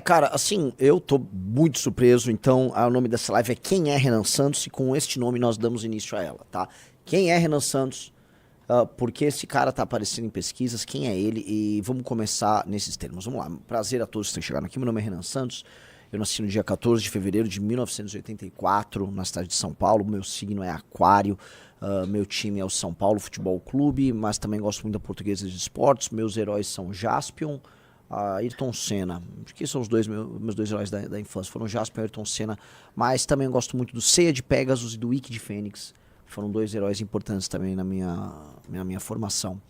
Cara, assim, eu tô muito surpreso, então o nome dessa live é Quem é Renan Santos, e com este nome nós damos início a ela, tá? Quem é Renan Santos? Por que esse cara tá aparecendo em pesquisas? Quem é ele? E vamos começar nesses termos. Vamos lá. Prazer a todos que estão chegando aqui. Meu nome é Renan Santos. Eu nasci no dia 14 de fevereiro de 1984, na cidade de São Paulo. Meu signo é Aquário. Meu time é o São Paulo Futebol Clube, mas também gosto muito da Portuguesa de Esportes. Meus heróis são Jaspion, Ayrton Senna. Acho que são os meus dois heróis da infância. Foram Jaspion e Ayrton Senna. Mas também gosto muito do Ceia de Pegasus e do Wiki de Fênix. Foram dois heróis importantes também na minha formação.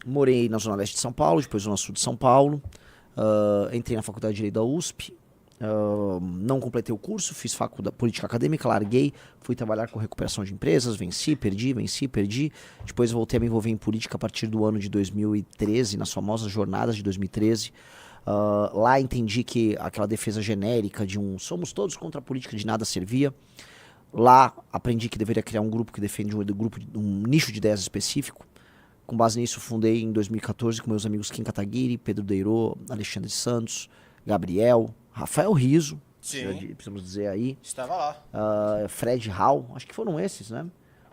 Morei na Zona Leste de São Paulo, depois Zona Sul de São Paulo. Entrei na Faculdade de Direito da USP. Não completei o curso, fiz faculdade política acadêmica, larguei, fui trabalhar com recuperação de empresas, venci, perdi. Depois voltei a me envolver em política a partir do ano de 2013, nas famosas jornadas de 2013. Lá entendi que aquela defesa genérica de somos todos contra a política de nada servia. Lá aprendi que deveria criar um grupo que defende um nicho de ideias específico. Com base nisso, fundei em 2014 com meus amigos Kim Kataguiri, Pedro Deirô, Alexandre Santos, Gabriel, Rafael Riso, precisamos dizer aí. Estava lá. Fred Hall, acho que foram esses, né?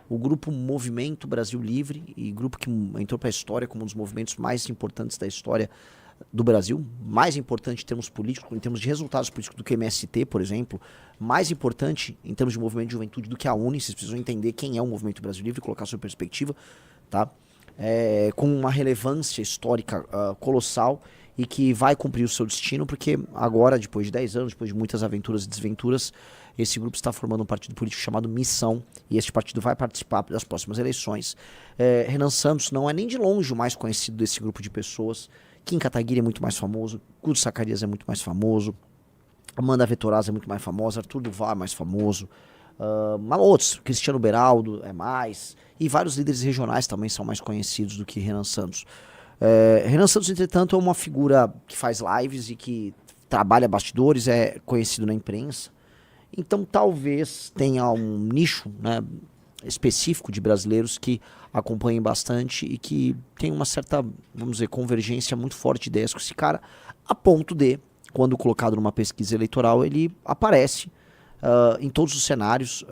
O grupo Movimento Brasil Livre, e grupo que entrou para a história como um dos movimentos mais importantes da história do Brasil, mais importante em termos políticos, em termos de resultados políticos do que o MST, por exemplo, mais importante em termos de movimento de juventude do que a UNE. Vocês precisam entender quem é o Movimento Brasil Livre e colocar a sua perspectiva, tá? Com uma relevância histórica colossal e que vai cumprir o seu destino, porque agora, depois de 10 anos, depois de muitas aventuras e desventuras, esse grupo está formando um partido político chamado Missão, e este partido vai participar das próximas eleições. Renan Santos não é nem de longe o mais conhecido desse grupo de pessoas. Kim Kataguiri é muito mais famoso, Guto Zacarias é muito mais famoso, Amanda Vetorazza é muito mais famosa, Arthur Duval é mais famoso, outros, Cristiano Beraldo é mais, e vários líderes regionais também são mais conhecidos do que Renan Santos. Renan Santos, entretanto, é uma figura que faz lives e que trabalha bastidores, é conhecido na imprensa, então talvez tenha um nicho, né, específico de brasileiros que acompanhem bastante e que tem uma certa, vamos dizer, convergência muito forte de ideias com esse cara, a ponto de, quando colocado numa pesquisa eleitoral, ele aparece em todos os cenários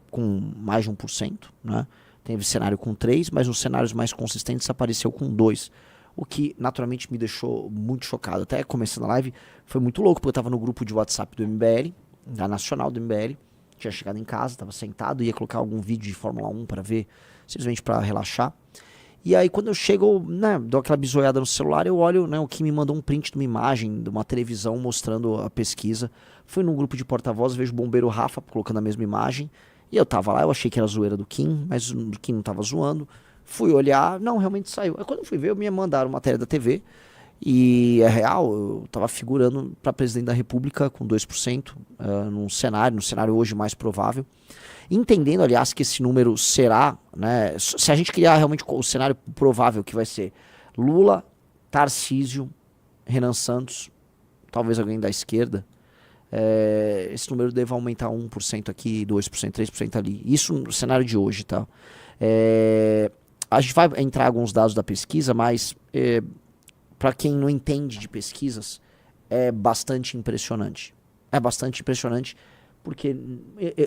com mais de 1%, né? Teve cenário com 3%, mas nos cenários mais consistentes apareceu com 2%, o que naturalmente me deixou muito chocado. Até começando a live, foi muito louco, porque eu estava no grupo de WhatsApp do MBL, da Nacional do MBL, tinha chegado em casa, estava sentado, ia colocar algum vídeo de Fórmula 1 para ver, simplesmente para relaxar. E aí quando eu chego, né, dou aquela bisoiada no celular, eu olho, né, o que me mandou um print de uma imagem, de uma televisão mostrando a pesquisa. Fui num grupo de porta-vozes, vejo o bombeiro Rafa colocando a mesma imagem, e eu tava lá, eu achei que era zoeira do Kim, mas o Kim não tava zoando. Fui olhar, não, realmente saiu. Aí quando eu fui ver, me mandaram matéria da TV, e é real, eu tava figurando para presidente da República com 2%, no cenário hoje mais provável. Entendendo, aliás, que esse número será, né, se a gente criar realmente o cenário provável que vai ser Lula, Tarcísio, Renan Santos, talvez alguém da esquerda, esse número deve aumentar 1% aqui, 2%, 3% ali. Isso no cenário de hoje, tá? A gente vai entrar alguns dados da pesquisa, mas para quem não entende de pesquisas, é bastante impressionante. É bastante impressionante porque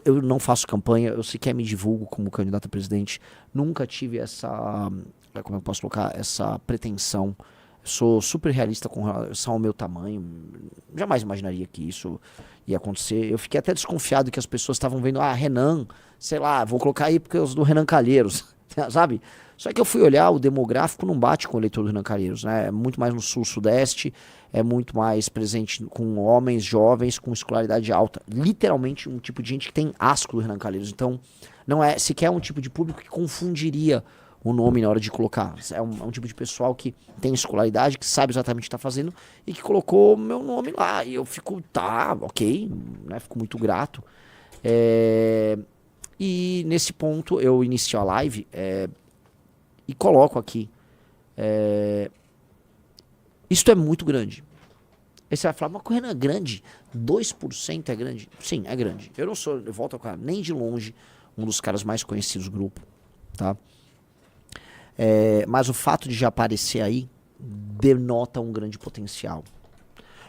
eu não faço campanha, eu sequer me divulgo como candidato a presidente, nunca tive essa, como eu posso colocar, essa pretensão. Sou super realista com relação ao meu tamanho, jamais imaginaria que isso ia acontecer. Eu fiquei até desconfiado que as pessoas estavam vendo, Renan, sei lá, vou colocar aí porque eu sou do Renan Calheiros, sabe? Só que eu fui olhar, o demográfico não bate com o eleitor do Renan Calheiros, né? É muito mais no sul-sudeste, é muito mais presente com homens jovens com escolaridade alta. Literalmente um tipo de gente que tem asco do Renan Calheiros. Então, não é sequer um tipo de público que confundiria o nome na hora de colocar. É um tipo de pessoal que tem escolaridade, que sabe exatamente o que está fazendo e que colocou meu nome lá. E eu fico, ok, né? Fico muito grato. E nesse ponto eu inicio a live e coloco aqui. Isto é muito grande. Aí você vai falar, mas o Renan é grande? 2% é grande? Sim, é grande. Eu não sou, eu volto a falar, nem de longe um dos caras mais conhecidos do grupo, tá? Mas o fato de já aparecer aí denota um grande potencial.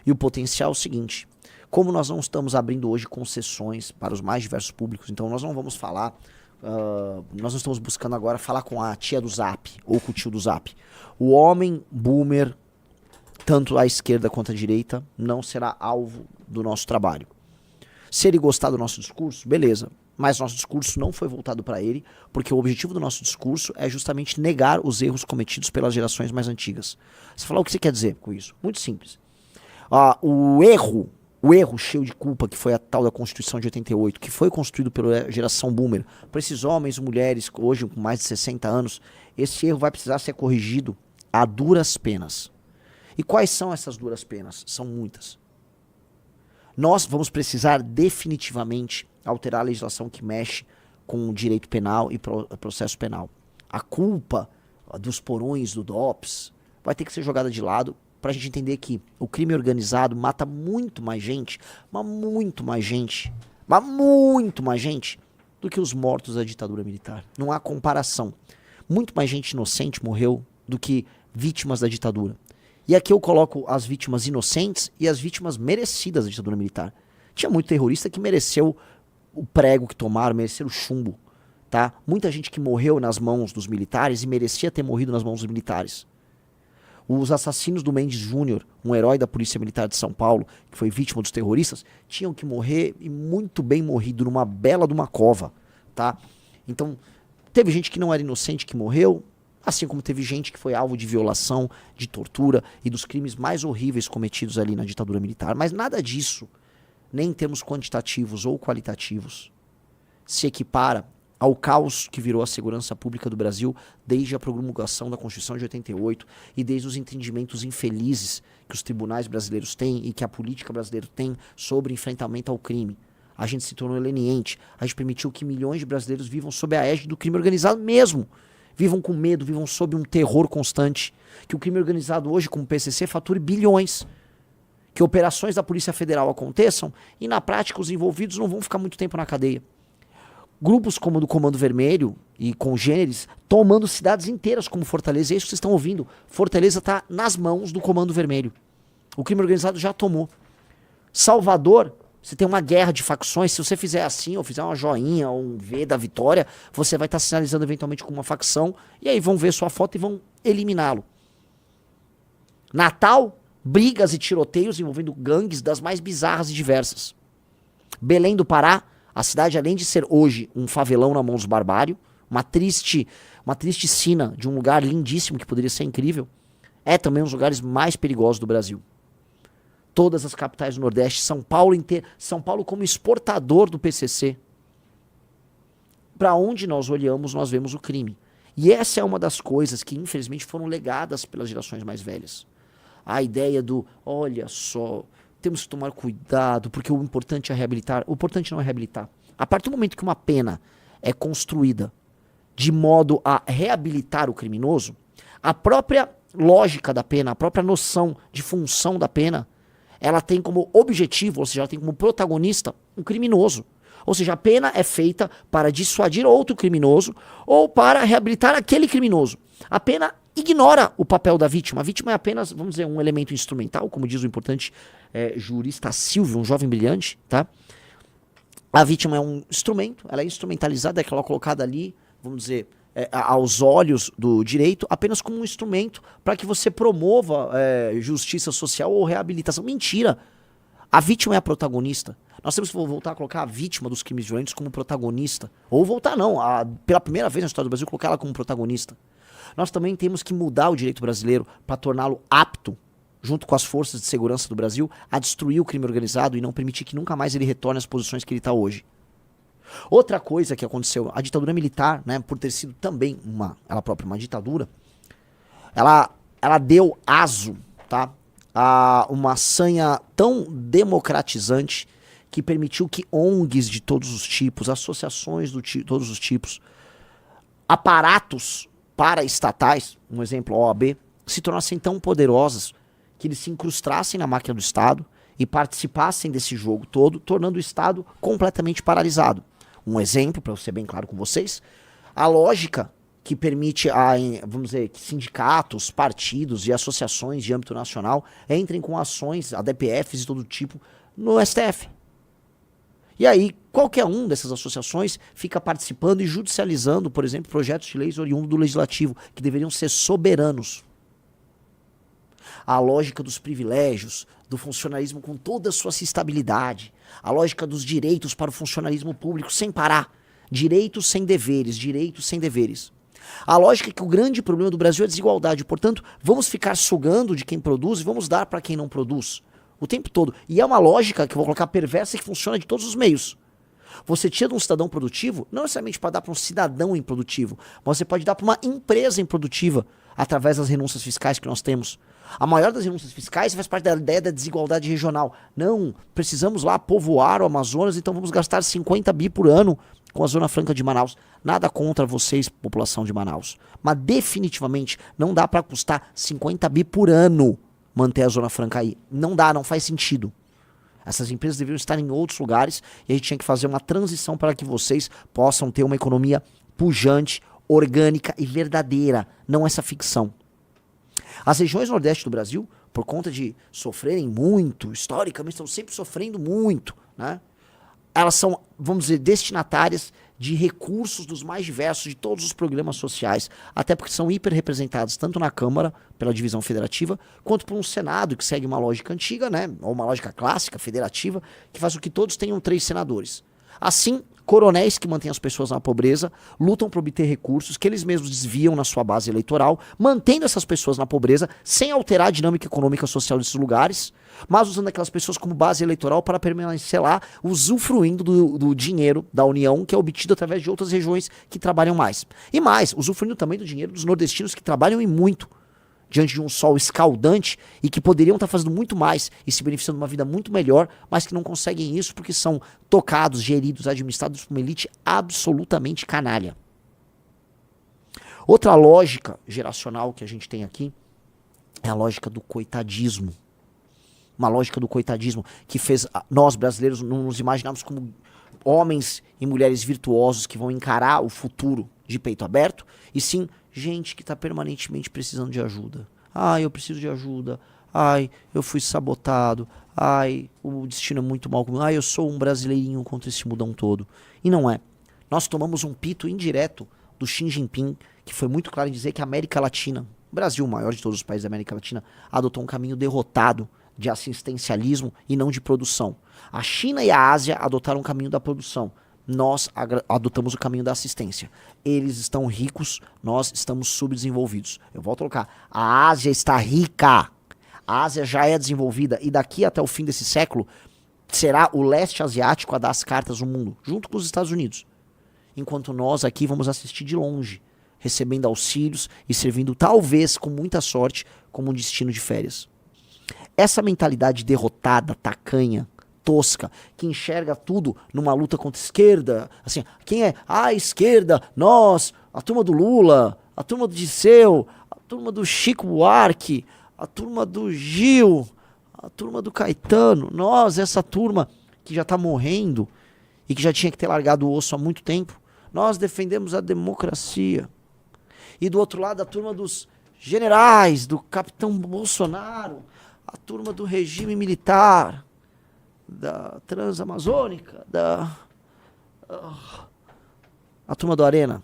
E o potencial é o seguinte, como nós não estamos abrindo hoje concessões para os mais diversos públicos, então nós não vamos falar, nós não estamos buscando agora falar com a tia do Zap ou com o tio do Zap. O homem boomer, tanto à esquerda quanto à direita, não será alvo do nosso trabalho. Se ele gostar do nosso discurso, beleza. Mas nosso discurso não foi voltado para ele, porque o objetivo do nosso discurso é justamente negar os erros cometidos pelas gerações mais antigas. Você fala, o que você quer dizer com isso? Muito simples. O erro cheio de culpa, que foi a tal da Constituição de 88, que foi construído pela geração boomer, para esses homens e mulheres, hoje com mais de 60 anos, esse erro vai precisar ser corrigido a duras penas. E quais são essas duras penas? São muitas. Nós vamos precisar definitivamente alterar a legislação que mexe com o direito penal e processo penal. A culpa dos porões do DOPS vai ter que ser jogada de lado para a gente entender que o crime organizado mata muito mais gente, mas muito mais gente do que os mortos da ditadura militar. Não há comparação. Muito mais gente inocente morreu do que vítimas da ditadura. E aqui eu coloco as vítimas inocentes e as vítimas merecidas da ditadura militar. Tinha muito terrorista que mereceu o prego que tomaram, mereceu o chumbo, tá? Muita gente que morreu nas mãos dos militares e merecia ter morrido nas mãos dos militares. Os assassinos do Mendes Júnior, um herói da Polícia Militar de São Paulo, que foi vítima dos terroristas, tinham que morrer e muito bem morrido numa bela de uma cova, tá? Então, teve gente que não era inocente que morreu, assim como teve gente que foi alvo de violação, de tortura e dos crimes mais horríveis cometidos ali na ditadura militar. Mas nada disso, nem em termos quantitativos ou qualitativos, se equipara ao caos que virou a segurança pública do Brasil desde a promulgação da Constituição de 88 e desde os entendimentos infelizes que os tribunais brasileiros têm e que a política brasileira tem sobre enfrentamento ao crime. A gente se tornou leniente, a gente permitiu que milhões de brasileiros vivam sob a égide do crime organizado mesmo. Vivam com medo, vivam sob um terror constante. Que o crime organizado hoje, como o PCC, fature bilhões. Que operações da Polícia Federal aconteçam e, na prática, os envolvidos não vão ficar muito tempo na cadeia. Grupos como o do Comando Vermelho e congêneres tomando cidades inteiras como Fortaleza. É isso que vocês estão ouvindo. Fortaleza está nas mãos do Comando Vermelho. O crime organizado já tomou. Salvador, você tem uma guerra de facções. Se você fizer assim, ou fizer uma joinha, ou um V da vitória, você vai estar sinalizando eventualmente com uma facção, e aí vão ver sua foto e vão eliminá-lo. Natal, brigas e tiroteios envolvendo gangues das mais bizarras e diversas. Belém do Pará, a cidade, além de ser hoje um favelão na mão dos barbários, uma triste sina de um lugar lindíssimo que poderia ser incrível, é também um dos lugares mais perigosos do Brasil. Todas as capitais do Nordeste, São Paulo inteiro, São Paulo como exportador do PCC. Para onde nós olhamos, nós vemos o crime. E essa é uma das coisas que, infelizmente, foram legadas pelas gerações mais velhas. A ideia do, olha só, temos que tomar cuidado, porque o importante é reabilitar. O importante não é reabilitar. A partir do momento que uma pena é construída de modo a reabilitar o criminoso, a própria lógica da pena, a própria noção de função da pena, ela tem como objetivo, ou seja, ela tem como protagonista um criminoso. Ou seja, a pena é feita para dissuadir outro criminoso ou para reabilitar aquele criminoso. A pena ignora o papel da vítima. A vítima é apenas, vamos dizer, um elemento instrumental, como diz o importante jurista Silvio, um jovem brilhante, tá? A vítima é um instrumento, ela é instrumentalizada, é colocada ali, vamos dizer, aos olhos do direito, apenas como um instrumento para que você promova justiça social ou reabilitação. Mentira! A vítima é a protagonista. Nós temos que voltar a colocar a vítima dos crimes violentos como protagonista. Ou voltar não, pela primeira vez na história do Brasil, colocar ela como protagonista. Nós também temos que mudar o direito brasileiro para torná-lo apto, junto com as forças de segurança do Brasil, a destruir o crime organizado e não permitir que nunca mais ele retorne às posições que ele está hoje. Outra coisa que aconteceu, a ditadura militar, né, por ter sido também ela própria uma ditadura, ela deu aso, tá, a uma sanha tão democratizante que permitiu que ONGs de todos os tipos, associações de todos os tipos, aparatos paraestatais, um exemplo, a OAB, se tornassem tão poderosas que eles se incrustassem na máquina do Estado e participassem desse jogo todo, tornando o Estado completamente paralisado. Um exemplo, para eu ser bem claro com vocês, a lógica que permite, vamos dizer, que sindicatos, partidos e associações de âmbito nacional entrem com ações, ADPFs e todo tipo, no STF. E aí, qualquer um dessas associações fica participando e judicializando, por exemplo, projetos de leis oriundos do legislativo, que deveriam ser soberanos. A lógica dos privilégios, do funcionalismo com toda a sua estabilidade, a lógica dos direitos para o funcionalismo público sem parar, direitos sem deveres, direitos sem deveres. A lógica é que o grande problema do Brasil é a desigualdade, portanto, vamos ficar sugando de quem produz e vamos dar para quem não produz o tempo todo. E é uma lógica que eu vou colocar perversa que funciona de todos os meios. Você tira de um cidadão produtivo, não necessariamente para dar para um cidadão improdutivo, mas você pode dar para uma empresa improdutiva através das renúncias fiscais que nós temos. A maior das renúncias fiscais faz parte da ideia da desigualdade regional. Não, precisamos lá povoar o Amazonas, então vamos gastar 50 bi por ano com a Zona Franca de Manaus. Nada contra vocês, população de Manaus. Mas definitivamente não dá para custar 50 bi por ano manter a Zona Franca aí. Não dá, não faz sentido. Essas empresas deveriam estar em outros lugares e a gente tinha que fazer uma transição para que vocês possam ter uma economia pujante, orgânica e verdadeira, não essa ficção. As regiões nordeste do Brasil, por conta de sofrerem muito, historicamente estão sempre sofrendo muito, né? Elas são, vamos dizer, destinatárias de recursos dos mais diversos de todos os programas sociais, até porque são hiperrepresentados tanto na Câmara, pela divisão federativa, quanto por um Senado que segue uma lógica antiga, né, ou uma lógica clássica, federativa, que faz com que todos tenham 3 senadores. Assim, coronéis que mantêm as pessoas na pobreza lutam por obter recursos que eles mesmos desviam na sua base eleitoral, mantendo essas pessoas na pobreza sem alterar a dinâmica econômica e social desses lugares, mas usando aquelas pessoas como base eleitoral para permanecer lá, usufruindo do dinheiro da União, que é obtido através de outras regiões que trabalham mais. E mais, usufruindo também do dinheiro dos nordestinos que trabalham e muito, diante de um sol escaldante e que poderiam estar fazendo muito mais e se beneficiando de uma vida muito melhor, mas que não conseguem isso porque são tocados, geridos, administrados por uma elite absolutamente canalha. Outra lógica geracional que a gente tem aqui é a lógica do coitadismo. Uma lógica do coitadismo que fez nós brasileiros não nos imaginarmos como homens e mulheres virtuosos que vão encarar o futuro de peito aberto, e sim gente que está permanentemente precisando de ajuda. Ai, eu preciso de ajuda. Ai, eu fui sabotado. Ai, o destino é muito mal comigo. Ai, eu sou um brasileirinho contra esse mundão todo. E não é. Nós tomamos um pito indireto do Xi Jinping, que foi muito claro em dizer que a América Latina, o Brasil, o maior de todos os países da América Latina, adotou um caminho derrotado de assistencialismo e não de produção. A China e a Ásia adotaram o caminho da produção. Nós adotamos o caminho da assistência. Eles estão ricos, nós estamos subdesenvolvidos. Eu volto a colocar, a Ásia está rica, a Ásia já é desenvolvida e daqui até o fim desse século será o leste asiático a dar as cartas no mundo, junto com os Estados Unidos. Enquanto nós aqui vamos assistir de longe, recebendo auxílios e servindo talvez com muita sorte como um destino de férias. Essa mentalidade derrotada, tacanha, tosca, que enxerga tudo numa luta contra a esquerda, assim, quem é a esquerda? Nós, a turma do Lula, a turma do Disseu, a turma do Chico Buarque, a turma do Gil, a turma do Caetano, nós, essa turma que já tá morrendo e que já tinha que ter largado o osso há muito tempo, nós defendemos a democracia. E do outro lado, a turma dos generais, do capitão Bolsonaro, a turma do regime militar, da Transamazônica, a turma do Arena,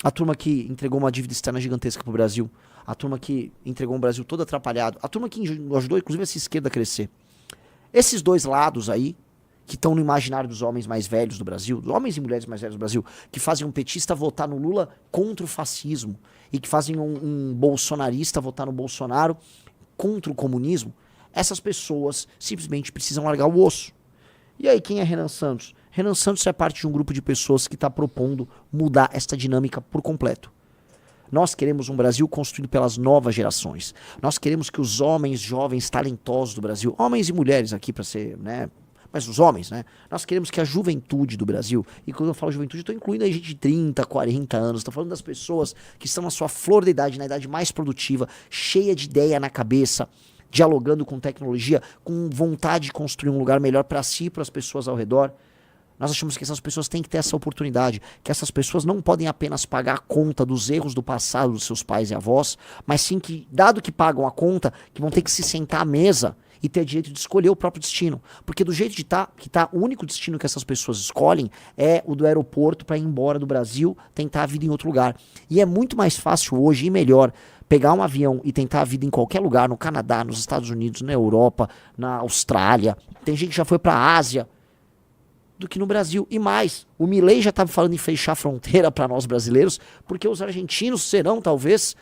a turma que entregou uma dívida externa gigantesca pro Brasil, a turma que entregou um Brasil todo atrapalhado, a turma que ajudou inclusive essa esquerda a crescer. Esses dois lados aí, que estão no imaginário dos homens mais velhos do Brasil, dos homens e mulheres mais velhos do Brasil, que fazem um petista votar no Lula contra o fascismo, e que fazem um bolsonarista votar no Bolsonaro contra o comunismo, essas pessoas simplesmente precisam largar o osso. E aí, quem é Renan Santos? Renan Santos é parte de um grupo de pessoas que está propondo mudar esta dinâmica por completo. Nós queremos um Brasil construído pelas novas gerações. Nós queremos que os homens jovens talentosos do Brasil, homens e mulheres aqui para ser, né, mas os homens, né? Nós queremos que a juventude do Brasil, e quando eu falo juventude, eu estou incluindo aí gente de 30, 40 anos, estou falando das pessoas que estão na sua flor da idade, na idade mais produtiva, cheia de ideia na cabeça, dialogando com tecnologia, com vontade de construir um lugar melhor para si e para as pessoas ao redor. Nós achamos que essas pessoas têm que ter essa oportunidade, que essas pessoas não podem apenas pagar a conta dos erros do passado dos seus pais e avós, mas sim que, dado que pagam a conta, que vão ter que se sentar à mesa e ter direito de escolher o próprio destino. Porque do jeito que tá, o único destino que essas pessoas escolhem é o do aeroporto para ir embora do Brasil, tentar a vida em outro lugar. E é muito mais fácil hoje e melhor pegar um avião e tentar a vida em qualquer lugar, no Canadá, nos Estados Unidos, na Europa, na Austrália. Tem gente que já foi para a Ásia, do que no Brasil. E mais, o Milei já estava falando em fechar a fronteira para nós brasileiros, porque os argentinos serão, talvez,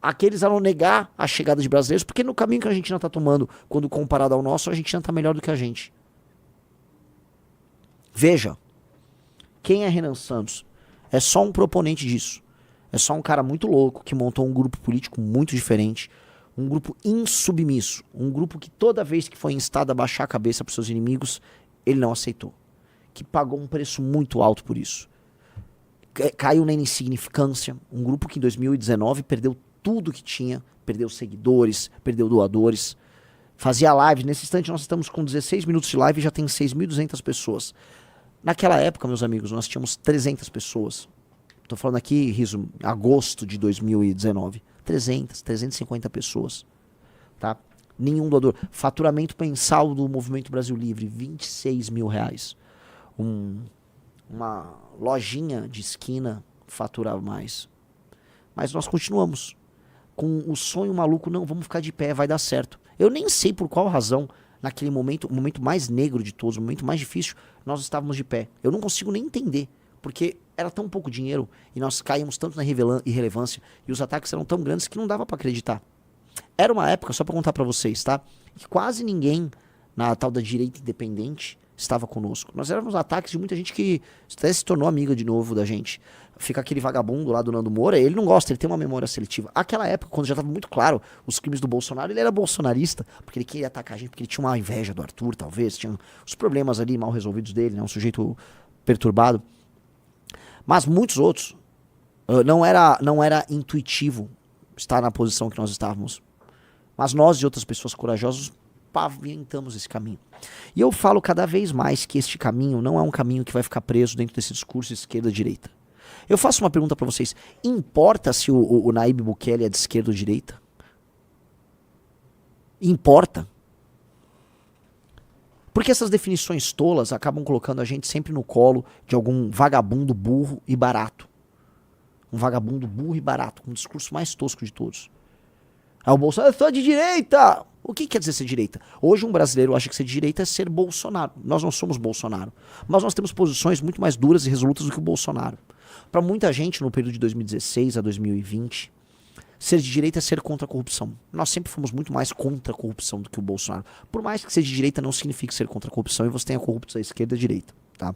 aqueles a não negar a chegada de brasileiros, porque no caminho que a Argentina está tomando, quando comparado ao nosso, a Argentina está melhor do que a gente. Veja, quem é Renan Santos? É só um proponente disso. É só um cara muito louco que montou um grupo político muito diferente, um grupo insubmisso, um grupo que toda vez que foi instado a baixar a cabeça para os seus inimigos, ele não aceitou. Que pagou um preço muito alto por isso. Caiu na insignificância. Um grupo que em 2019 perdeu tudo que tinha. Perdeu seguidores, perdeu doadores. Fazia lives. Nesse instante nós estamos com 16 minutos de live e já tem 6.200 pessoas. Naquela época, meus amigos, nós tínhamos 300 pessoas. Estou falando aqui, Riso, agosto de 2019. 350 pessoas. Tá? Nenhum doador. Faturamento mensal do Movimento Brasil Livre, R$26 mil. Uma lojinha de esquina faturava mais. Mas nós continuamos com o sonho maluco, não, vamos ficar de pé, vai dar certo. Eu nem sei por qual razão, naquele momento, o momento mais negro de todos, o momento mais difícil, nós estávamos de pé. Eu não consigo nem entender, porque era tão pouco dinheiro e nós caímos tanto na irrelevância e os ataques eram tão grandes que não dava para acreditar. Era uma época, só para contar para vocês, tá? Que quase ninguém na tal da direita independente estava conosco. Nós éramos ataques de muita gente que até se tornou amiga de novo da gente. Fica aquele vagabundo lá do Nando Moura, ele não gosta, ele tem uma memória seletiva. Aquela época, quando já estava muito claro os crimes do Bolsonaro, ele era bolsonarista, porque ele queria atacar a gente, porque ele tinha uma inveja do Arthur, talvez, tinha os problemas ali mal resolvidos dele, né? Um sujeito perturbado. Mas muitos outros, não era intuitivo estar na posição que nós estávamos. Mas nós e outras pessoas corajosas pavimentamos esse caminho. E eu falo cada vez mais que este caminho não é um caminho que vai ficar preso dentro desse discurso esquerda-direita. Eu faço uma pergunta para vocês. Importa se o Nayib Bukele é de esquerda ou direita? Importa. Porque essas definições tolas acabam colocando a gente sempre no colo de algum vagabundo burro e barato. Um vagabundo burro e barato, com o discurso mais tosco de todos. Aí o Bolsonaro, eu sou de direita! O que quer dizer ser direita? Hoje um brasileiro acha que ser de direita é ser Bolsonaro. Nós não somos Bolsonaro. Mas nós temos posições muito mais duras e resolutas do que o Bolsonaro. Para muita gente, no período de 2016 a 2020, ser de direita é ser contra a corrupção. Nós sempre fomos muito mais contra a corrupção do que o Bolsonaro. Por mais que ser de direita não signifique ser contra a corrupção e você tenha corruptos à esquerda e à direita. Tá?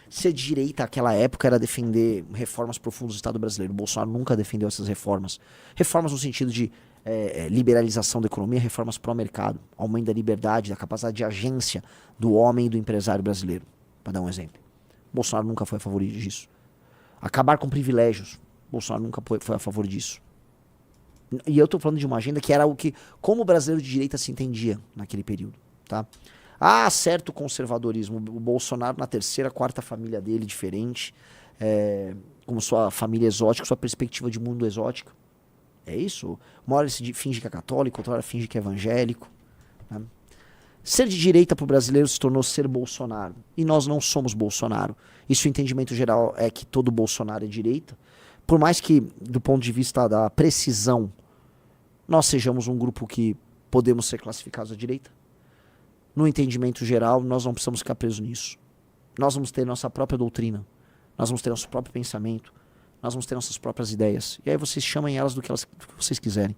Ser de direita naquela época era defender reformas profundas do Estado brasileiro. O Bolsonaro nunca defendeu essas reformas. Reformas no sentido de liberalização da economia, reformas pró-mercado, aumento da liberdade, da capacidade de agência do homem e do empresário brasileiro, para dar um exemplo. Bolsonaro nunca foi a favor disso. Acabar com privilégios, Bolsonaro nunca foi a favor disso. E eu estou falando de uma agenda que era o que, como o brasileiro de direita se entendia naquele período. Tá? Ah, certo conservadorismo, o Bolsonaro na terceira, quarta família dele, diferente, como sua família exótica, sua perspectiva de mundo exótica. É isso? Uma hora ele finge que é católico, outra hora finge que é evangélico. Né? Ser de direita para o brasileiro se tornou ser Bolsonaro. E nós não somos Bolsonaro. Isso o entendimento geral é que todo Bolsonaro é direita. Por mais que, do ponto de vista da precisão, nós sejamos um grupo que podemos ser classificados à direita. No entendimento geral, nós não precisamos ficar presos nisso. Nós vamos ter nossa própria doutrina. Nós vamos ter nosso próprio pensamento. Nós vamos ter nossas próprias ideias. E aí vocês chamem elas do que vocês quiserem.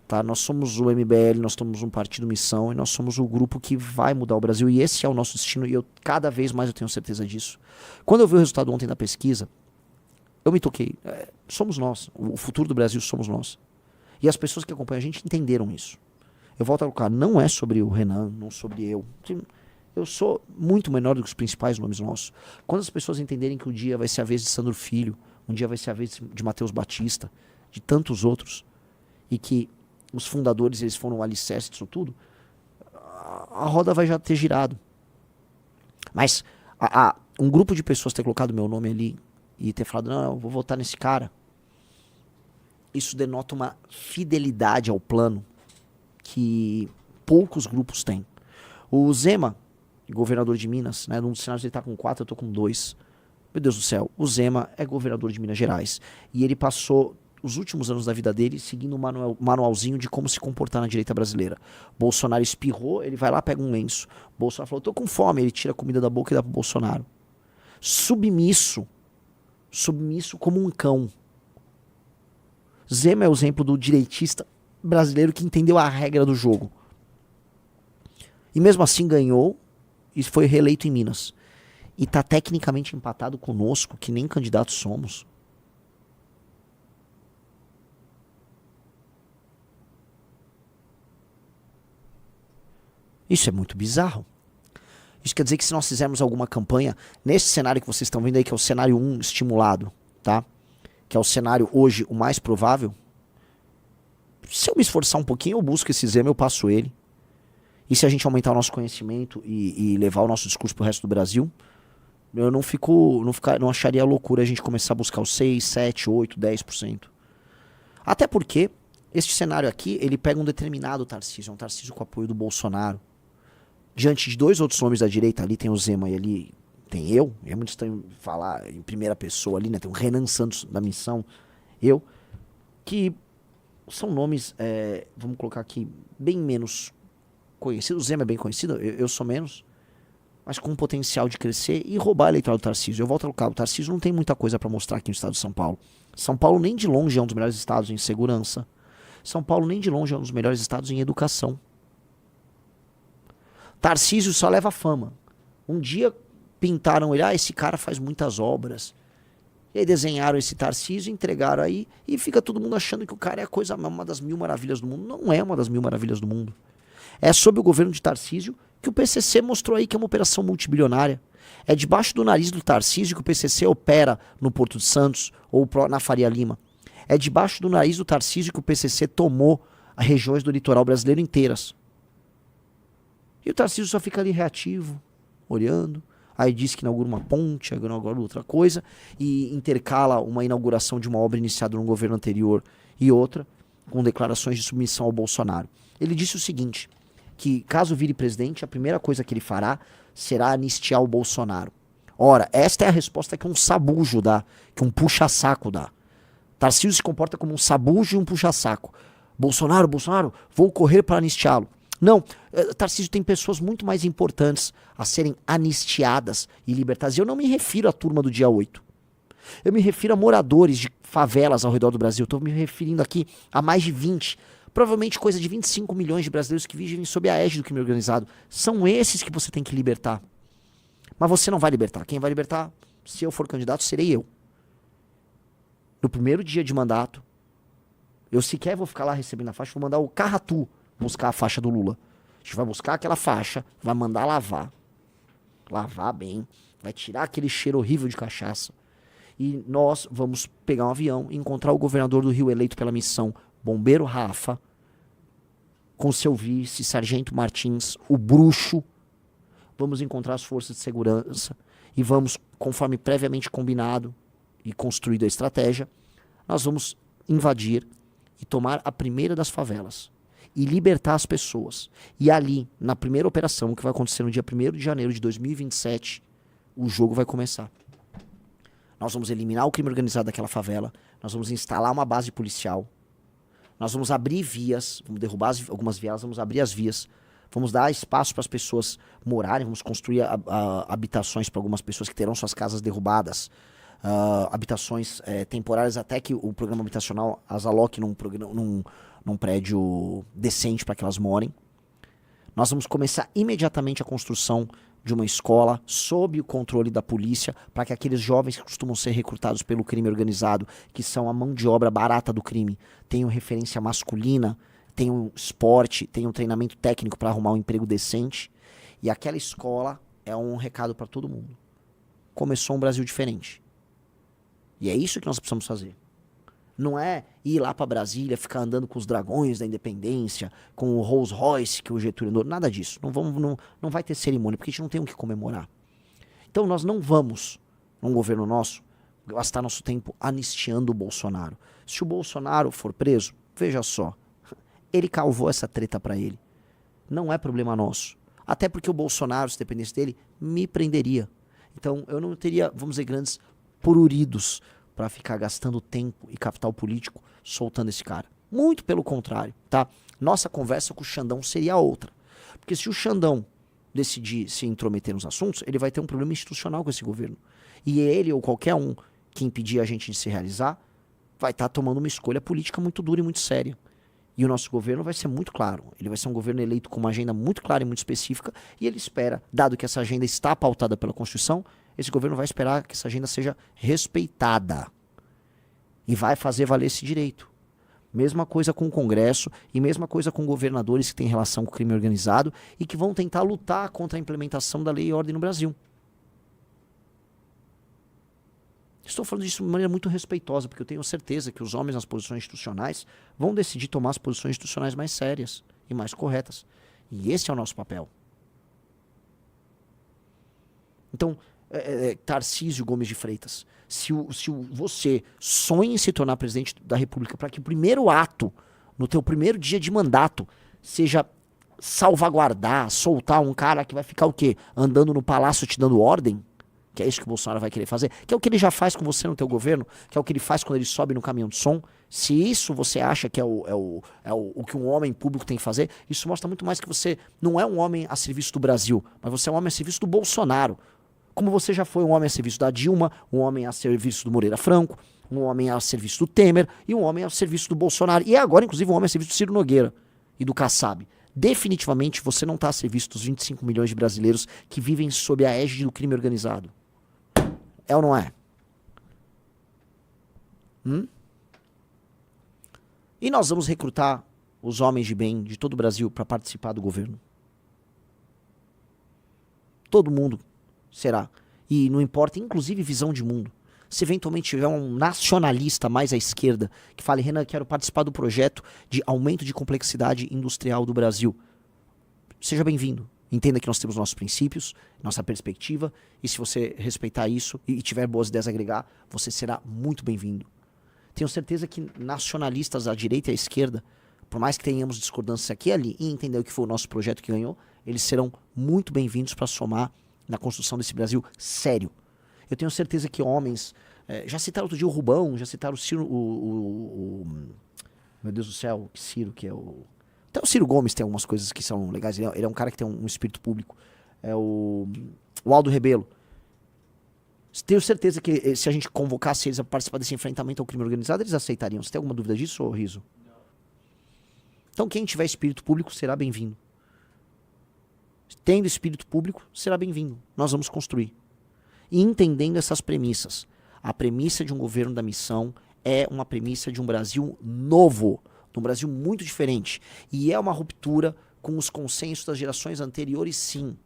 Tá? Nós somos o MBL, nós somos um partido missão e nós somos o grupo que vai mudar o Brasil. E esse é o nosso destino e cada vez mais eu tenho certeza disso. Quando eu vi o resultado ontem da pesquisa, eu me toquei. Somos nós. O futuro do Brasil somos nós. E as pessoas que acompanham a gente entenderam isso. Eu volto a colocar, não é sobre o Renan, não sobre eu. Eu sou muito menor do que os principais nomes nossos. Quando as pessoas entenderem que um dia vai ser a vez de Sandro Filho, um dia vai ser a vez de Matheus Batista, de tantos outros, e que os fundadores eles foram o alicerce disso tudo, a roda vai já ter girado. Mas Um grupo de pessoas ter colocado meu nome ali e ter falado, não, eu vou votar nesse cara, isso denota uma fidelidade ao plano que poucos grupos têm. O Zema, governador de Minas, né, num dos cenários ele tá com 4, eu tô com 2. Meu Deus do céu, o Zema é governador de Minas Gerais. E ele passou os últimos anos da vida dele seguindo um manualzinho de como se comportar na direita brasileira. Bolsonaro espirrou, ele vai lá, pega um lenço. Bolsonaro falou, tô com fome, ele tira a comida da boca e dá pro Bolsonaro. Submisso como um cão. Zema é o exemplo do direitista brasileiro que entendeu a regra do jogo. E mesmo assim ganhou e foi reeleito em Minas. E tá tecnicamente empatado conosco, que nem candidatos somos. Isso é muito bizarro. Isso quer dizer que se nós fizermos alguma campanha, nesse cenário que vocês estão vendo aí, que é o cenário 1 estimulado, tá? Que é o cenário hoje o mais provável, se eu me esforçar um pouquinho, eu busco esse Zema, eu passo ele. E se a gente aumentar o nosso conhecimento e levar o nosso discurso pro resto do Brasil, eu não acharia loucura a gente começar a buscar os 6, 7, 8, 10%. Até porque este cenário aqui, ele pega um determinado Tarcísio, um Tarcísio com apoio do Bolsonaro. Diante de 2 outros nomes da direita, ali tem o Zema e ali tem eu, é muito estranho falar em primeira pessoa ali, né? Tem o Renan Santos da Missão, eu, que são nomes, vamos colocar aqui, bem menos conhecidos. O Zema é bem conhecido, eu sou menos, mas com potencial de crescer e roubar a eleitoral do Tarcísio. Eu volto a colocar, o Tarcísio não tem muita coisa para mostrar aqui no estado de São Paulo. São Paulo nem de longe é um dos melhores estados em segurança. São Paulo nem de longe é um dos melhores estados em educação. Tarcísio só leva fama. Um dia pintaram ele, esse cara faz muitas obras. E aí desenharam esse Tarcísio, entregaram aí, e fica todo mundo achando que o cara é uma das 1000 maravilhas do mundo. Não é uma das 1000 maravilhas do mundo. É sob o governo de Tarcísio que o PCC mostrou aí que é uma operação multibilionária. É debaixo do nariz do Tarcísio que o PCC opera no Porto de Santos ou na Faria Lima. É debaixo do nariz do Tarcísio que o PCC tomou as regiões do litoral brasileiro inteiras. E o Tarcísio só fica ali reativo, olhando. Aí diz que inaugura uma ponte, inaugura outra coisa, e intercala uma inauguração de uma obra iniciada no governo anterior e outra, com declarações de submissão ao Bolsonaro. Ele disse o seguinte, que caso vire presidente, a primeira coisa que ele fará será anistiar o Bolsonaro. Ora, esta é a resposta que um sabujo dá, que um puxa-saco dá. Tarcísio se comporta como um sabujo e um puxa-saco. Bolsonaro, vou correr para anistiá-lo. Não, Tarcísio tem pessoas muito mais importantes a serem anistiadas e libertadas. E eu não me refiro à turma do dia 8. Eu me refiro a moradores de favelas ao redor do Brasil. Estou me referindo aqui a mais de 20, provavelmente coisa de 25 milhões de brasileiros que vivem sob a égide do crime organizado. São esses que você tem que libertar. Mas você não vai libertar. Quem vai libertar, se eu for candidato, serei eu. No primeiro dia de mandato, eu sequer vou ficar lá recebendo a faixa, vou mandar o Carratu buscar a faixa do Lula. A gente vai buscar aquela faixa, vai mandar lavar. Lavar bem, vai tirar aquele cheiro horrível de cachaça. E nós vamos pegar um avião e encontrar o governador do Rio eleito pela missão, Bombeiro Rafa, com seu vice, Sargento Martins, o bruxo. Vamos encontrar as forças de segurança e vamos, conforme previamente combinado e construído a estratégia, nós vamos invadir e tomar a primeira das favelas e libertar as pessoas. E ali, na primeira operação, que vai acontecer no dia 1º de janeiro de 2027, o jogo vai começar. Nós vamos eliminar o crime organizado daquela favela, nós vamos instalar uma base policial, nós vamos abrir vias, vamos derrubar algumas vielas, vamos abrir as vias, vamos dar espaço para as pessoas morarem, vamos construir habitações para algumas pessoas que terão suas casas derrubadas, habitações temporárias até que o programa habitacional as aloque num prédio decente para que elas morem. Nós vamos começar imediatamente a construção de uma escola sob o controle da polícia para que aqueles jovens que costumam ser recrutados pelo crime organizado, que são a mão de obra barata do crime, tenham referência masculina, tenham esporte, tenham treinamento técnico para arrumar um emprego decente. E aquela escola é um recado para todo mundo. Começou um Brasil diferente. E é isso que nós precisamos fazer. Não é ir lá para Brasília, ficar andando com os dragões da independência, com o Rolls Royce que o Getúlio andou, nada disso. Não vai ter cerimônia, porque a gente não tem o que comemorar. Então nós não vamos, num governo nosso, gastar nosso tempo anistiando o Bolsonaro. Se o Bolsonaro for preso, veja só, ele causou essa treta pra ele. Não é problema nosso. Até porque o Bolsonaro, se dependesse dele, me prenderia. Então eu não teria, vamos dizer, grandes pruridos para ficar gastando tempo e capital político soltando esse cara. Muito pelo contrário, tá? Nossa conversa com o Xandão seria outra. Porque se o Xandão decidir se intrometer nos assuntos, ele vai ter um problema institucional com esse governo. E ele ou qualquer um que impedir a gente de se realizar vai estar tomando uma escolha política muito dura e muito séria. E o nosso governo vai ser muito claro. Ele vai ser um governo eleito com uma agenda muito clara e muito específica. E ele espera, dado que essa agenda está pautada pela Constituição, esse governo vai esperar que essa agenda seja respeitada. E vai fazer valer esse direito. Mesma coisa com o Congresso e mesma coisa com governadores que têm relação com o crime organizado e que vão tentar lutar contra a implementação da lei e ordem no Brasil. Estou falando disso de maneira muito respeitosa, porque eu tenho certeza que os homens nas posições institucionais vão decidir tomar as posições institucionais mais sérias e mais corretas. E esse é o nosso papel. Então, Tarcísio Gomes de Freitas, se você sonha em se tornar presidente da República para que o primeiro ato, no teu primeiro dia de mandato, seja salvaguardar, soltar um cara que vai ficar o quê? Andando no palácio te dando ordem? Que é isso que o Bolsonaro vai querer fazer, que é o que ele já faz com você no teu governo, que é o que ele faz quando ele sobe no caminhão de som. Se isso você acha que é o que um homem público tem que fazer, isso mostra muito mais que você não é um homem a serviço do Brasil, mas você é um homem a serviço do Bolsonaro. Como você já foi um homem a serviço da Dilma, um homem a serviço do Moreira Franco, um homem a serviço do Temer e um homem a serviço do Bolsonaro. E agora, inclusive, um homem a serviço do Ciro Nogueira e do Kassab. Definitivamente você não está a serviço dos 25 milhões de brasileiros que vivem sob a égide do crime organizado. É ou não é? E nós vamos recrutar os homens de bem de todo o Brasil para participar do governo. Todo mundo será. E não importa, inclusive, visão de mundo. Se eventualmente tiver um nacionalista mais à esquerda que fale, Renan, quero participar do projeto de aumento de complexidade industrial do Brasil, seja bem-vindo. Entenda que nós temos nossos princípios, nossa perspectiva, e se você respeitar isso e tiver boas ideias a agregar, você será muito bem-vindo. Tenho certeza que nacionalistas à direita e à esquerda, por mais que tenhamos discordâncias aqui e ali, e entender o que foi o nosso projeto que ganhou, eles serão muito bem-vindos para somar na construção desse Brasil sério. Eu tenho certeza que homens, já citaram outro dia o Rubão, já citaram o Ciro, meu Deus do céu, que Ciro, que é o... Até o Ciro Gomes tem algumas coisas que são legais. Ele é um cara que tem um espírito público. É o Aldo Rebelo. Tenho certeza que se a gente convocasse eles a participar desse enfrentamento ao crime organizado, eles aceitariam. Você tem alguma dúvida disso, ô Riso? Não. Então quem tiver espírito público será bem-vindo. Tendo espírito público, será bem-vindo. Nós vamos construir. E entendendo essas premissas. A premissa de um governo da missão é uma premissa de um Brasil novo. Um Brasil muito diferente. E é uma ruptura com os consensos das gerações anteriores, sim.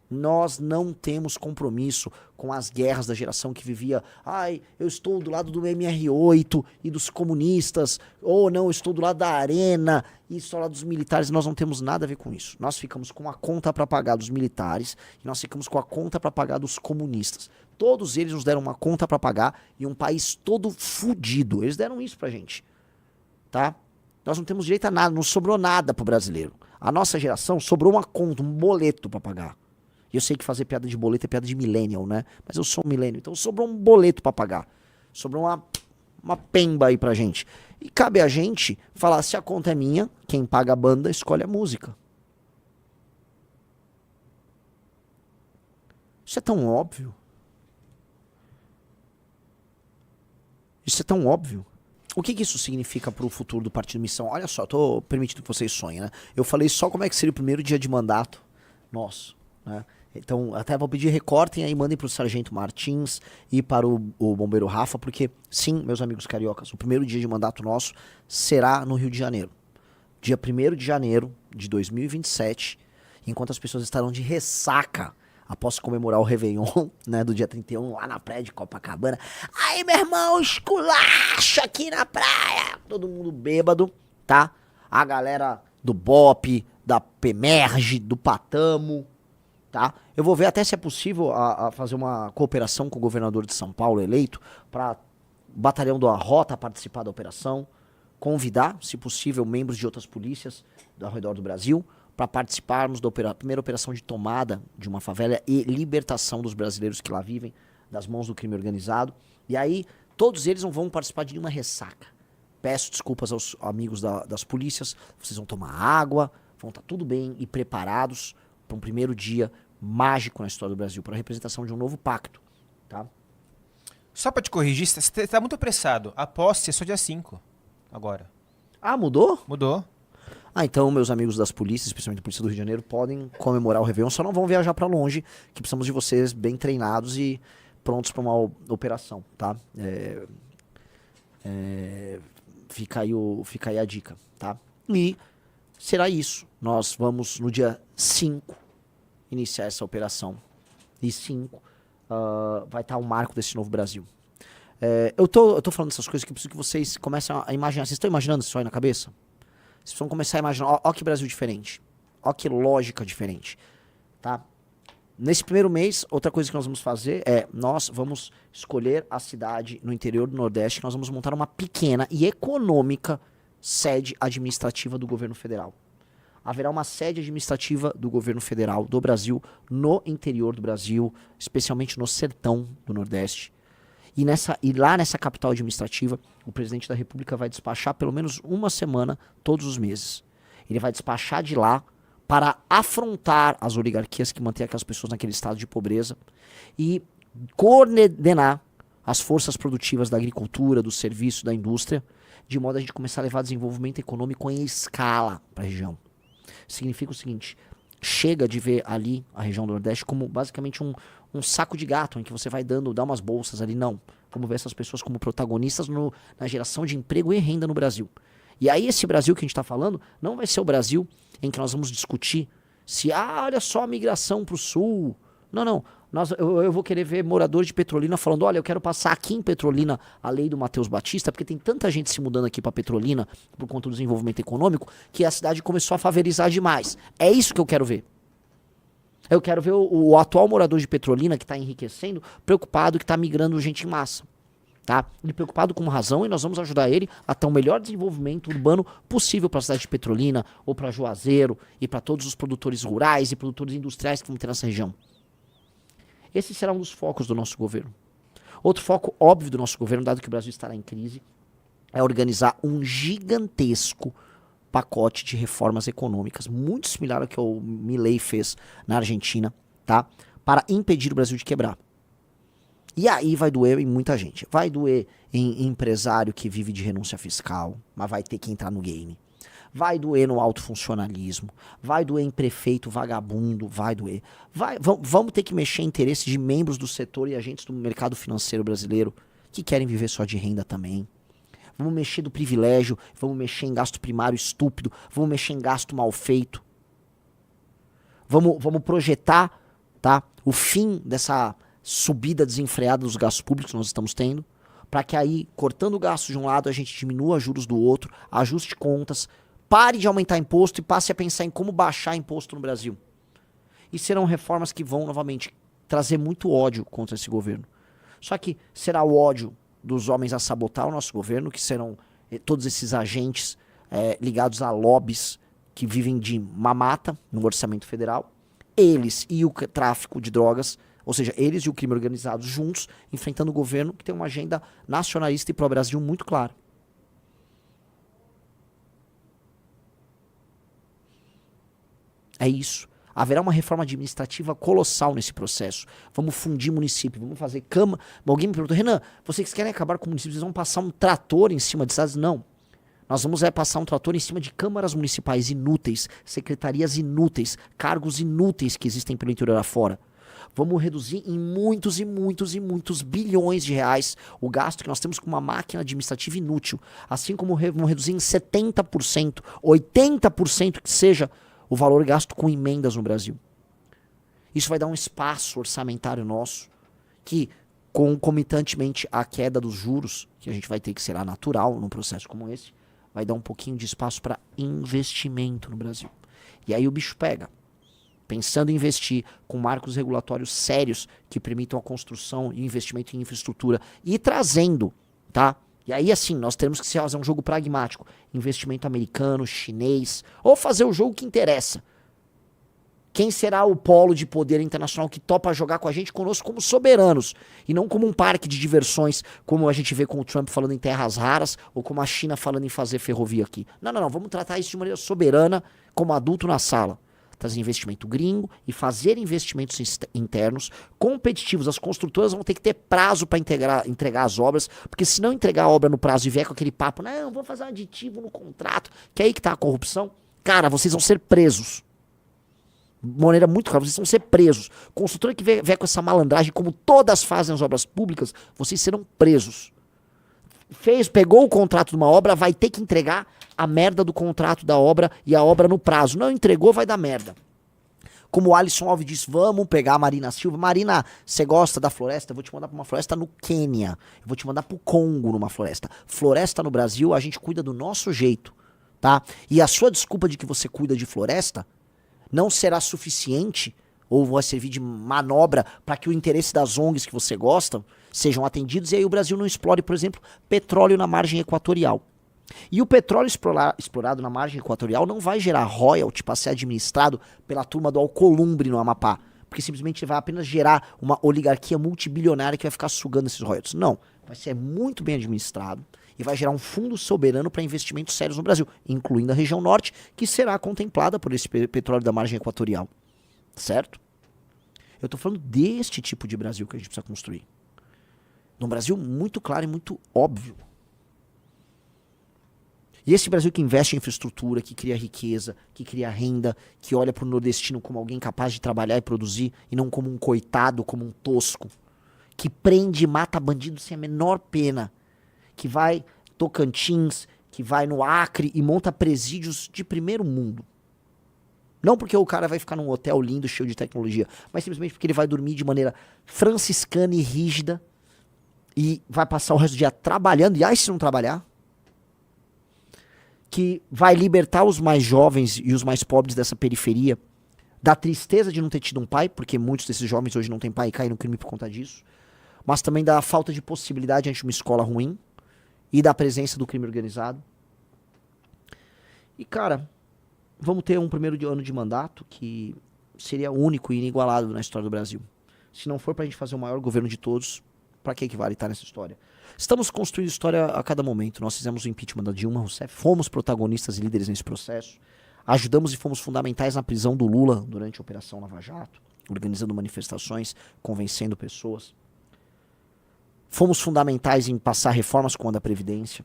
Nós não temos compromisso com as guerras da geração que vivia, eu estou do lado do MR8 e dos comunistas, ou não, eu estou do lado da Arena e estou do lado dos militares. Nós não temos nada a ver com isso. Nós ficamos com a conta para pagar dos militares e nós ficamos com a conta para pagar dos comunistas. Todos eles nos deram uma conta para pagar e um país todo fudido. Eles deram isso pra gente. Tá? Nós não temos direito a nada, não sobrou nada pro brasileiro. A nossa geração sobrou uma conta, um boleto pra pagar. E eu sei que fazer piada de boleto é piada de millennial, né? Mas eu sou um millennial, então sobrou um boleto pra pagar. Sobrou uma pemba aí pra gente. E cabe a gente falar, se a conta é minha, quem paga a banda escolhe a música. Isso é tão óbvio. Isso é tão óbvio. O que isso significa para o futuro do Partido Missão? Olha só, tô permitindo que vocês sonhem, né? Eu falei só como é que seria o primeiro dia de mandato nosso, né? Então, até vou pedir, recortem aí, mandem para o Sargento Martins e para o Bombeiro Rafa, porque, sim, meus amigos cariocas, o primeiro dia de mandato nosso será no Rio de Janeiro. Dia 1º de janeiro de 2027, enquanto as pessoas estarão de ressaca após comemorar o Réveillon, né, do dia 31, lá na praia de Copacabana. Aí, meu irmão, esculacha aqui na praia. Todo mundo bêbado, tá? A galera do BOPE, da PEMERGE, do Patamo, tá? Eu vou ver até se é possível a fazer uma cooperação com o governador de São Paulo eleito para batalhão da Rota participar da operação, convidar, se possível, membros de outras polícias ao redor do Brasil para participarmos da primeira operação de tomada de uma favela e libertação dos brasileiros que lá vivem das mãos do crime organizado. E aí, todos eles não vão participar de nenhuma ressaca. Peço desculpas aos amigos das polícias, vocês vão tomar água, vão estar tudo bem e preparados para um primeiro dia mágico na história do Brasil, para a representação de um novo pacto, tá? Só pra te corrigir, você tá muito apressado. A posse é só dia 5, agora. Ah, mudou? Mudou. Ah, então meus amigos das polícias, especialmente a Polícia do Rio de Janeiro, podem comemorar o Réveillon, só não vão viajar pra longe, que precisamos de vocês bem treinados e prontos pra uma operação, tá? Fica aí a dica, tá? E será isso. Nós vamos, no dia 5, iniciar essa operação. E 5 vai estar o marco desse novo Brasil. Eu tô falando essas coisas que eu preciso que vocês comecem a imaginar. Vocês estão imaginando isso aí na cabeça? Vocês vão começar a imaginar. Ó que Brasil diferente. Ó que lógica diferente. Tá? Nesse primeiro mês, outra coisa que nós vamos fazer é, nós vamos escolher a cidade no interior do Nordeste, que nós vamos montar uma pequena e econômica sede administrativa do governo federal. Haverá uma sede administrativa do governo federal do Brasil no interior do Brasil, especialmente no sertão do Nordeste. E lá nessa capital administrativa, o presidente da República vai despachar pelo menos uma semana todos os meses. Ele vai despachar de lá para afrontar as oligarquias que mantêm aquelas pessoas naquele estado de pobreza e coordenar as forças produtivas da agricultura, do serviço, da indústria, de modo a gente começar a levar desenvolvimento econômico em escala para a região. Significa o seguinte, chega de ver ali a região do Nordeste como basicamente um saco de gato em que você vai dar umas bolsas ali, não. Vamos ver essas pessoas como protagonistas na geração de emprego e renda no Brasil. E aí esse Brasil que a gente está falando não vai ser o Brasil em que nós vamos discutir se, olha só a migração para o sul. Não. Eu vou querer ver morador de Petrolina falando, olha, eu quero passar aqui em Petrolina a lei do Matheus Batista, porque tem tanta gente se mudando aqui para Petrolina por conta do desenvolvimento econômico, que a cidade começou a favelizar demais. É isso que eu quero ver. Eu quero ver o atual morador de Petrolina, que está enriquecendo, preocupado que está migrando gente em massa. Tá? Ele preocupado com razão, e nós vamos ajudar ele a ter o melhor desenvolvimento urbano possível para a cidade de Petrolina, ou para Juazeiro, e para todos os produtores rurais e produtores industriais que vão ter nessa região. Esse será um dos focos do nosso governo. Outro foco óbvio do nosso governo, dado que o Brasil estará em crise, é organizar um gigantesco pacote de reformas econômicas, muito similar ao que o Milei fez na Argentina, tá? Para impedir o Brasil de quebrar. E aí vai doer em muita gente. Vai doer em empresário que vive de renúncia fiscal, mas vai ter que entrar no game. Vai doer no alto funcionalismo, vai doer em prefeito vagabundo, vai doer. Vamos ter que mexer em interesses de membros do setor e agentes do mercado financeiro brasileiro que querem viver só de renda também. Vamos mexer do privilégio, vamos mexer em gasto primário estúpido, vamos mexer em gasto mal feito. Vamos projetar, tá, o fim dessa subida desenfreada dos gastos públicos que nós estamos tendo, para que aí, cortando o gasto de um lado, a gente diminua juros do outro, ajuste contas, pare de aumentar imposto e passe a pensar em como baixar imposto no Brasil. E serão reformas que vão, novamente, trazer muito ódio contra esse governo. Só que será o ódio dos homens a sabotar o nosso governo, que serão todos esses agentes ligados a lobbies que vivem de mamata no orçamento federal, eles e o tráfico de drogas, ou seja, eles e o crime organizado juntos, enfrentando o governo que tem uma agenda nacionalista e pró-Brasil muito clara. É isso. Haverá uma reforma administrativa colossal nesse processo. Vamos fundir município, vamos fazer câmara. Alguém me perguntou, Renan, vocês querem acabar com o município, vocês vão passar um trator em cima de estados? Não. Nós vamos passar um trator em cima de câmaras municipais inúteis, secretarias inúteis, cargos inúteis que existem pelo interior afora. Vamos reduzir em muitos e muitos e muitos bilhões de reais o gasto que nós temos com uma máquina administrativa inútil. Assim como vamos reduzir em 70%, 80% que seja o valor gasto com emendas no Brasil. Isso vai dar um espaço orçamentário nosso que, concomitantemente à queda dos juros, que a gente vai ter que será natural num processo como esse, vai dar um pouquinho de espaço para investimento no Brasil. E aí o bicho pega. pensando em investir com marcos regulatórios sérios que permitam a construção e investimento em infraestrutura e trazendo, tá? E aí, assim, nós temos que fazer um jogo pragmático. Investimento americano, chinês, ou fazer o jogo que interessa. Quem será o polo de poder internacional que topa jogar com a gente conosco como soberanos, e não como um parque de diversões, como a gente vê com o Trump falando em terras raras, ou como a China falando em fazer ferrovia aqui. Não. Vamos tratar isso de maneira soberana, como adulto na sala. Trazer investimento gringo e fazer investimentos internos competitivos. As construtoras vão ter que ter prazo para entregar as obras, porque se não entregar a obra no prazo e vier com aquele papo, não, vou fazer um aditivo no contrato, que é aí que tá a corrupção, cara, vocês vão ser presos. De maneira muito clara, vocês vão ser presos. Construtora que vier com essa malandragem, como todas fazem as obras públicas, vocês serão presos. Pegou o contrato de uma obra, vai ter que entregar a merda do contrato da obra e a obra no prazo. Não entregou, vai dar merda. Como o Alisson Alves disse, vamos pegar a Marina Silva. Marina, você gosta da floresta? Eu vou te mandar pra uma floresta no Quênia. Eu vou te mandar pro Congo numa floresta. Floresta no Brasil, a gente cuida do nosso jeito, tá? E a sua desculpa de que você cuida de floresta não será suficiente ou vai servir de manobra para que o interesse das ONGs que você gosta sejam atendidos e aí o Brasil não explore, por exemplo, petróleo na margem equatorial. E o petróleo explorado na margem equatorial não vai gerar royalty para ser administrado pela turma do Alcolumbre no Amapá, porque simplesmente vai apenas gerar uma oligarquia multibilionária que vai ficar sugando esses royalties. Não, vai ser muito bem administrado e vai gerar um fundo soberano para investimentos sérios no Brasil, incluindo a região norte, que será contemplada por esse petróleo da margem equatorial. Certo? Eu tô falando deste tipo de Brasil que a gente precisa construir. Num Brasil muito claro e muito óbvio. E esse Brasil que investe em infraestrutura, que cria riqueza, que cria renda, que olha pro nordestino como alguém capaz de trabalhar e produzir, e não como um coitado, como um tosco, que prende e mata bandido sem a menor pena, que vai Tocantins, que vai no Acre e monta presídios de primeiro mundo. Não porque o cara vai ficar num hotel lindo, cheio de tecnologia, mas simplesmente porque ele vai dormir de maneira franciscana e rígida e vai passar o resto do dia trabalhando, e aí se não trabalhar, que vai libertar os mais jovens e os mais pobres dessa periferia da tristeza de não ter tido um pai, porque muitos desses jovens hoje não têm pai e caem no crime por conta disso, mas também da falta de possibilidade ante uma escola ruim e da presença do crime organizado. E, cara, vamos ter um primeiro ano de mandato que seria único e inigualável na história do Brasil. Se não for pra gente fazer o maior governo de todos, pra que vale estar nessa história? Estamos construindo história a cada momento. Nós fizemos o impeachment da Dilma Rousseff, fomos protagonistas e líderes nesse processo, ajudamos e fomos fundamentais na prisão do Lula durante a Operação Lava Jato, organizando manifestações, convencendo pessoas. Fomos fundamentais em passar reformas como a da Previdência.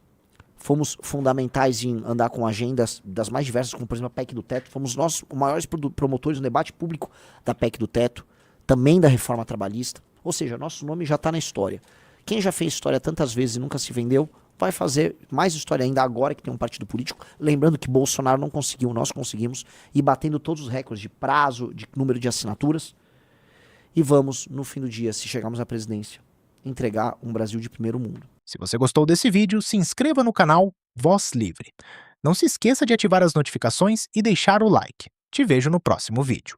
Fomos fundamentais em andar com agendas das mais diversas, como por exemplo a PEC do Teto. Fomos nós os maiores promotores no debate público da PEC do Teto, também da reforma trabalhista. Ou seja, nosso nome já está na história. Quem já fez história tantas vezes e nunca se vendeu, vai fazer mais história ainda agora que tem um partido político. Lembrando que Bolsonaro não conseguiu, nós conseguimos, e batendo todos os recordes de prazo, de número de assinaturas. E vamos, no fim do dia, se chegarmos à presidência, entregar um Brasil de primeiro mundo. Se você gostou desse vídeo, se inscreva no canal Voz Livre. Não se esqueça de ativar as notificações e deixar o like. Te vejo no próximo vídeo.